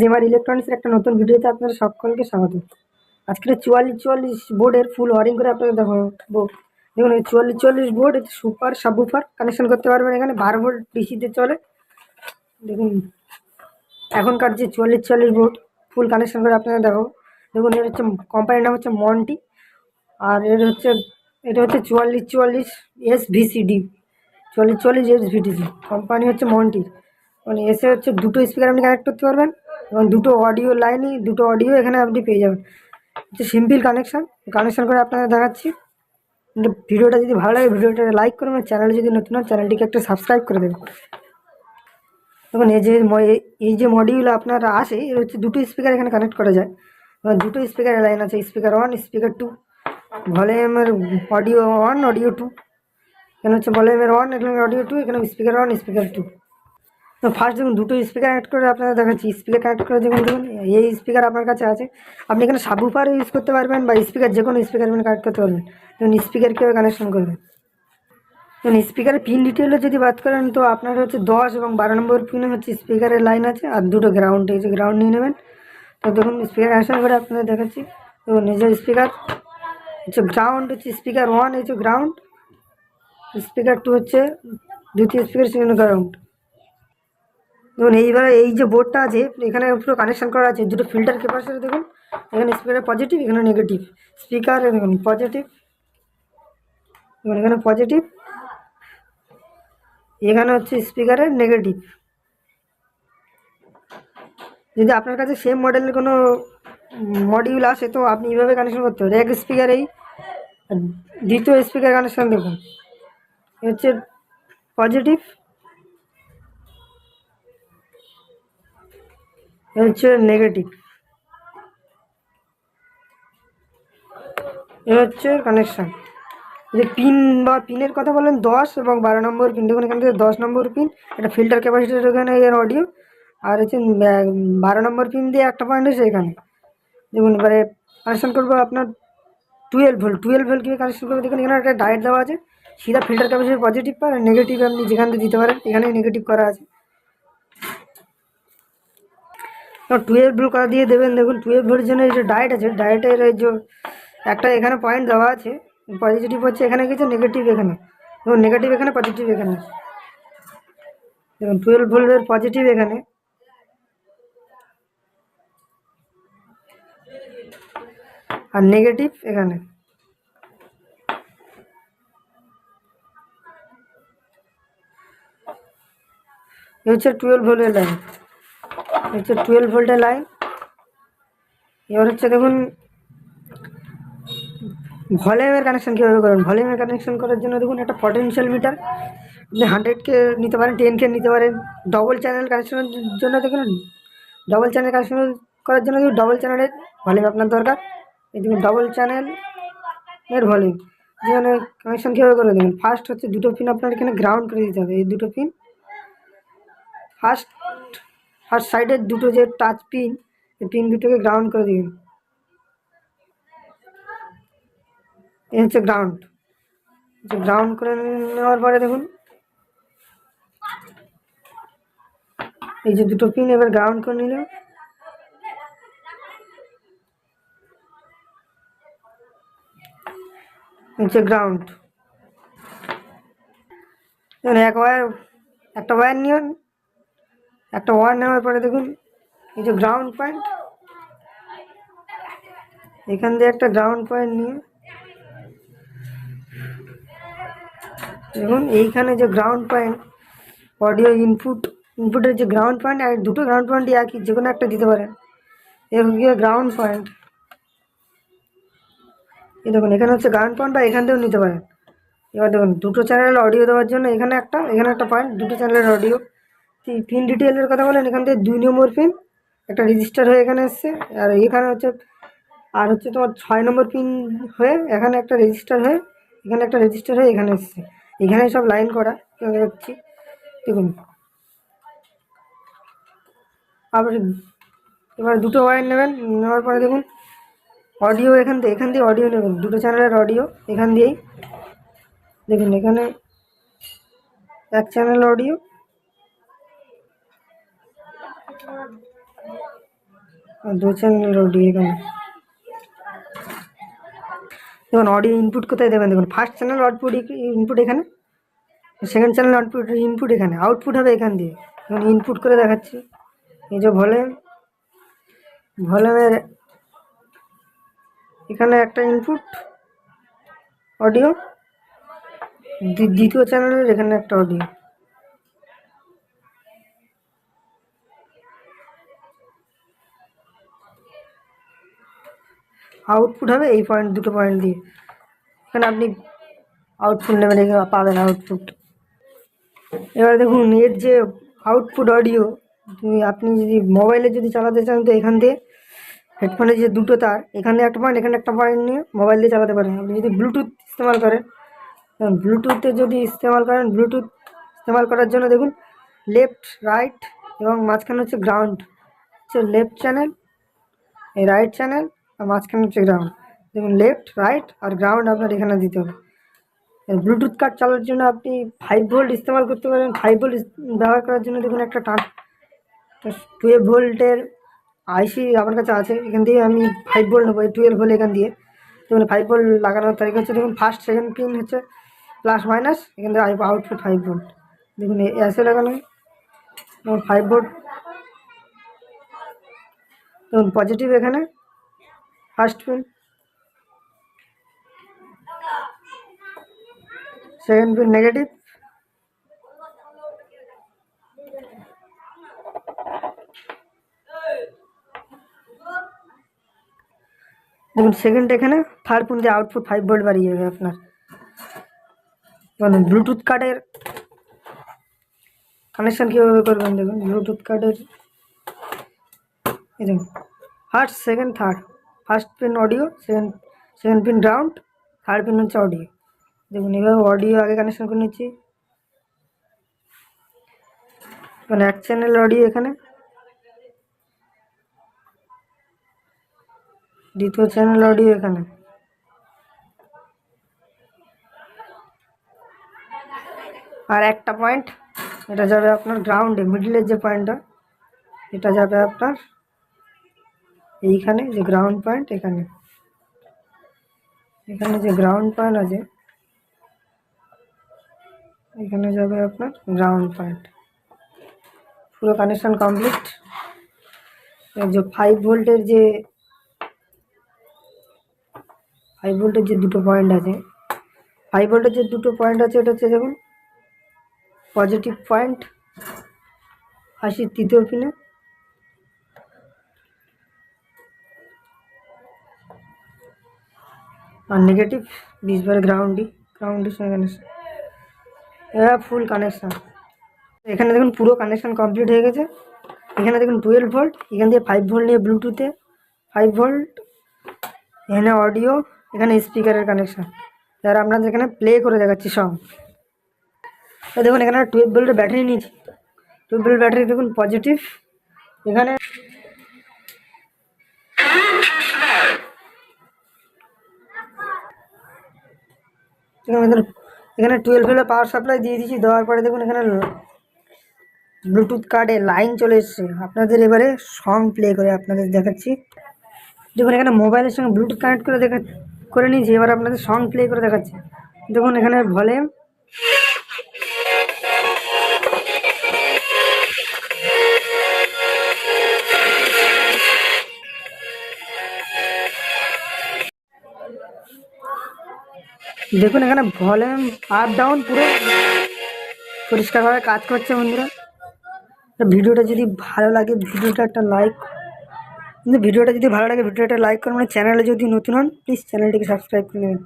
জেমার ইলেকট্রনিক্সের একটা নতুন ভিডিওতে আপনাদের সকলকে স্বাগত। আজকের 4444 বোর্ডের ফুল ওয়ারিং করে আপনাদের দেখাবো। দেখুন এই 4444 বোর্ড সুপার সাবউফার কানেকশন করতে পারবেন। এখানে 12 ভোল্ট ডিসিতে চলে। দেখুন এখনকার যে 4444 বোর্ড ফুল কানেকশন করে আপনাদের দেখাবো। দেখুন এর হচ্ছে কোম্পানির নাম হচ্ছে মন্টি, আর এটা হচ্ছে 4444 SVCD, 4444 SVTC কোম্পানি হচ্ছে মন্টি। মানে এসে হচ্ছে দুটো স্পিকার আপনি কানেক্ট করতে পারবেন এবং দুটো অডিও এখানে আপনি পেয়ে যাবেন। হচ্ছে সিম্পল কানেকশন করে আপনাদের দেখাচ্ছি। ভিডিওটা যদি ভালো লাগে ভিডিওটা লাইক করবেন, চ্যানেলে যদি নতুন হন চ্যানেলটিকে একটা সাবস্ক্রাইব করে দেবেন। দেখুন এই যে মডিউল আপনার আসে এর হচ্ছে দুটো স্পিকার এখানে কানেক্ট করা যায়। দুটো স্পিকারের লাইন আছে, স্পিকার 1 স্পিকার 2, ভলিউমের অডিও 1 অডিও 2। এখানে হচ্ছে ভলিউমের 1, এখানে অডিও 2, এখানে স্পিকার 1 স্পিকার 2। তো ফার্স্ট দেখুন দুটো স্পিকার কানেক্ট করে আপনাদের দেখাচ্ছি। স্পিকার কানেক্ট করে দেখুন এই স্পিকার আপনার কাছে আছে, আপনি এখানে সাবউফারও ইউজ করতে পারবেন বা স্পিকার যে কোনো স্পিকার আপনি কানেক্ট করতে পারবেন। দেখুন স্পিকার কীভাবে কানেকশন করবেন। দেখুন স্পিকারের পিন ডিটেলে যদি বাদ করেন তো আপনার হচ্ছে 10 এবং 12 নম্বর পিনে হচ্ছে স্পিকারের লাইন আছে, আর দুটো গ্রাউন্ড, এই যে গ্রাউন্ড নিয়ে নেবেন। তো দেখুন স্পিকার কানেকশন করে আপনাদের দেখাচ্ছি। দেখুন এই যে স্পিকার হচ্ছে গ্রাউন্ড, হচ্ছে স্পিকার 1 এই যে গ্রাউন্ড, স্পিকার 2 হচ্ছে দ্বিতীয় স্পিকার সেখানে গ্রাউন্ড। দেখুন এইবারে এই যে বোর্ডটা আছে এখানে পুরো কানেকশন করা আছে দুটো ফিল্টার ক্যাপাসিটর। দেখুন এখানে স্পিকার পজিটিভ, এখানে নেগেটিভ। স্পিকার দেখুন পজিটিভ, দেখুন এখানে পজিটিভ, এখানে হচ্ছে স্পিকারের নেগেটিভ। যদি আপনার কাছে সেম মডেলের কোনো মডিউল আসে তো আপনি এইভাবে কানেকশন করতে পারেন। এক স্পিকার এই দ্বিতীয় স্পিকার কানেকশন দেখুন হচ্ছে পজিটিভ, হচ্ছে নেগেটিভ, এ হচ্ছে কানেকশান। যে পিন বা পিনের কথা বলেন 10 এবং 12 নম্বর পিন, দেখুন এখান থেকে 10 নম্বর পিন, একটা ফিল্টার ক্যাপাসিটার এখানে এর অডিও, আর হচ্ছে 12 নম্বর পিন দিয়ে একটা পয়েন্ট হচ্ছে এখানে। দেখুন এবারে কানেকশন করবো আপনার 12 ভোল্ট কীভাবে কানেকশন করবো। দেখুন এখানে একটা ডায়েট দেওয়া আছে, সিধা ফিল্টার ক্যাপাসিটার পজিটিভ পার আর নেগেটিভ আপনি যেখান থেকে দিতে পারেন, এখানে নেগেটিভ করা আছে। 12 ভোল্ট করা দিয়ে দেবেন। দেখুন 12 ভোল্টের জন্য এই যে ডায়েট আছে, ডায়েটের এই যে একটা এখানে পয়েন্ট দেওয়া আছে, পজিটিভ হচ্ছে এখানে গেছে, নেগেটিভ এখানে। দেখুন নেগেটিভ এখানে, পজিটিভ এখানে। দেখুন 12 ভোল্টের পজিটিভ এখানে, আর নেগেটিভ এখানে। এ হচ্ছে 12 ভোল্টের লাইন, হচ্ছে 12 ভোল্টের লাইন। এবার হচ্ছে দেখুন ভলিউমের কানেকশন কীভাবে করবেন। ভলিউমের কানেকশন করার জন্য দেখুন একটা পটেনশিয়াল মিটার, আপনি 100K নিতে পারেন, 10K নিতে পারেন। ডবল চ্যানেল কানেকশনের জন্য দেখুন ডবল চ্যানেল কানেকশন করার জন্য দেখুন ডবল চ্যানেলের ভলিউম আপনার দরকার। এই দেখুন ডবল চ্যানেলের ভলিউম যেখানে কানেকশন কীভাবে করে দেখুন। ফার্স্ট হচ্ছে দুটো পিন আপনার এখানে গ্রাউন্ড করে দিতে হবে। এই দুটো পিন ফার্স্ট সাইডের দুটো যে টাচ পিন, এই পিন দুটোকে গ্রাউন্ড করে দিবেন। এই হচ্ছে গ্রাউন্ড। গ্রাউন্ড করে নেওয়ার পরে দেখুন এই যে দুটো পিন এবার গ্রাউন্ড করে নিল। হচ্ছে গ্রাউন্ড। দেখুন একটা ওয়্যার নিন, একটা ওয়্যার নেওয়ার পরে দেখুন এই যে গ্রাউন্ড পয়েন্ট, এখান দিয়ে একটা গ্রাউন্ড পয়েন্ট নিয়ে দেখুন এইখানে যে গ্রাউন্ড পয়েন্ট, অডিও ইনপুটের যে গ্রাউন্ড পয়েন্ট, আর দুটো গ্রাউন্ড পয়েন্টই একই, যে কোনো একটা দিতে পারেন। এরকম গিয়ে গ্রাউন্ড পয়েন্ট, এই দেখুন এখানে হচ্ছে গ্রাউন্ড পয়েন্ট, বা এখান থেকেও নিতে পারেন। এবার দেখুন দুটো চ্যানেল অডিও দেওয়ার জন্য এখানে একটা পয়েন্ট, দুটো চ্যানেলের অডিও। পিন ডিটেলের কথা বলেন, এখান থেকে 2 নম্বর পিন একটা রেজিস্টার হয়ে এখানে এসছে, আর এখানে হচ্ছে তোমার 6 নম্বর পিন হয়ে এখানে একটা রেজিস্টার হয়ে, এখানে একটা রেজিস্টার হয়ে এখানে এসছে। এখানে সব লাইন করা দেখছি। দেখুন আবার এবার দুটো ওয়্যার নেবেন, নেওয়ার পরে দেখুন অডিও এখান দিয়ে অডিও নেবেন, দুটো চ্যানেলের অডিও এখান দিয়েই। দেখুন এখানে এক চ্যানেল অডিও, আর 2 চ্যানেলের অডিও এখানে। দেখুন অডিও ইনপুট কোথায় দেবেন, দেখুন ফার্স্ট চ্যানেল আউটপুট ইনপুট এখানে, সেকেন্ড চ্যানেল আউটপুট ইনপুট এখানে, আউটপুট হবে এখান দিয়ে। দেখুন ইনপুট করে দেখাচ্ছি, এই যে ভলিউমের এখানে একটা ইনপুট অডিও, দ্বিতীয় চ্যানেলের এখানে একটা অডিও। আউটপুট হবে এই দুটো পয়েন্ট দিয়ে, এখানে আপনি আউটপুট নেবেন, এখানে পাবেন আউটপুট। এবার দেখুন এর যে আউটপুট অডিও, আপনি যদি মোবাইলে যদি চালাতে চান তো এখান দিয়ে হেডফোনের যে দুটো তার, এখানে একটা পয়েন্ট এখানে একটা পয়েন্ট নিয়ে মোবাইল দিয়ে চালাতে পারেন। আপনি যদি ব্লুটুথ ইস্তেমাল করেন, ব্লুটুথ ইস্তেমাল করার জন্য দেখুন লেফট রাইট এবং মাঝখানে হচ্ছে গ্রাউন্ড, হচ্ছে লেফট চ্যানেল, এই রাইট চ্যানেল, আর মাঝখানে হচ্ছে গ্রাউন্ড। দেখুন লেফট রাইট আর গ্রাউন্ড আপনার এখানে দিতে হবে। ব্লুটুথ কার্ড চালানোর জন্য আপনি 5 ভোল্ট ইস্তেমাল করতে পারেন। 5 ভোল্ট ব্যবহার করার জন্য দেখুন একটা 12 ভোল্টের আইসি আমার কাছে আছে, এখান দিয়ে আমি 5 ভোল্ট নেবো, 12 ভোল্ট এখান দিয়ে। দেখুন 5 ভোল্ট লাগানোর তারিখ হচ্ছে, দেখুন ফার্স্ট সেকেন্ড পিন হচ্ছে প্লাস মাইনাস, এখান থেকে আউটপুট 5 ভোল্ট। দেখুন এসে লাগানো, দেখুন 5 ভোল্ট, দেখুন পজিটিভ এখানে first pin, second pin negative, দেখুন সেকেন্ড এখানে, থার্ড পিন দিয়ে আউটপুট 5 ভোল্ট বাড়িয়ে যাবে আপনার। মানে ব্লুটুথ কার্ডের কানেকশান কীভাবে করবেন, দেখুন ব্লুটুথ কার্ডের এই দেখুন first second third, first pin audio, second pin ground, third pin হচ্ছে অডিও। দেখুন এভাবে অডিও আগে কানেকশান করে নিচ্ছি। মানে এক চ্যানেল অডিও এখানে, দ্বিতীয় চ্যানেল অডিও এখানে, আর একটা পয়েন্ট এটা যাবে আপনার গ্রাউন্ডে, মিডলের যে পয়েন্টটা এটা যাবে আপনার এইখানে, যে গ্রাউন্ড পয়েন্ট এখানে, এখানে যে গ্রাউন্ড পয়েন্ট আছে এখানে যাবে আপনার গ্রাউন্ড পয়েন্ট। পুরো কানেকশান কমপ্লিট। যে 5 ভোল্টের যে দুটো পয়েন্ট আছে, 5 ভোল্টের যে দুটো পয়েন্ট আছে এটা হচ্ছে দেখুন পজিটিভ পয়েন্ট 80 তৃতীয় পিনে, আর নেগেটিভ 20 বারে গ্রাউন্ডের সঙ্গে কানেকশান, এরা ফুল কানেকশান। এখানে দেখুন পুরো কানেকশান কমপ্লিট হয়ে গেছে। এখানে দেখুন 12 ভোল্ট, এখান দিয়ে 5 ভোল্ট নিয়ে ব্লুটুথে 5 ভোল্ট, এখানে অডিও, এখানে স্পিকারের কানেকশান। যারা আপনাদের এখানে প্লে করে দেখাচ্ছি সব। দেখুন এখানে 12 ভোল্টের ব্যাটারি নিয়েছি, 12 ভোল্ট ব্যাটারি দেখুন পজিটিভ, এখানে এখানে 12 ভোল্টের পাওয়ার সাপ্লাই দিয়ে দিয়েছি। দেওয়ার পরে দেখুন এখানে ব্লুটুথ কার্ডে লাইন চলে এসছে। আপনাদের এবারে সং প্লে করে আপনাদের দেখাচ্ছি। দেখুন এখানে মোবাইলের সঙ্গে ব্লুটুথ কানেক্ট করে নিয়েছি। এবার আপনাদের সং প্লে করে দেখাচ্ছি। দেখুন এখানে ভলিউম, দেখুন এখানে ভলিউম আপ ডাউন পুরো পরিষ্কারভাবে কাজ করছে। বন্ধুরা ভিডিওটা যদি ভালো লাগে ভিডিওটা একটা লাইক করুন, মানে চ্যানেলে যদি নতুন হন প্লিজ চ্যানেলটিকে সাবস্ক্রাইব করে নেবেন।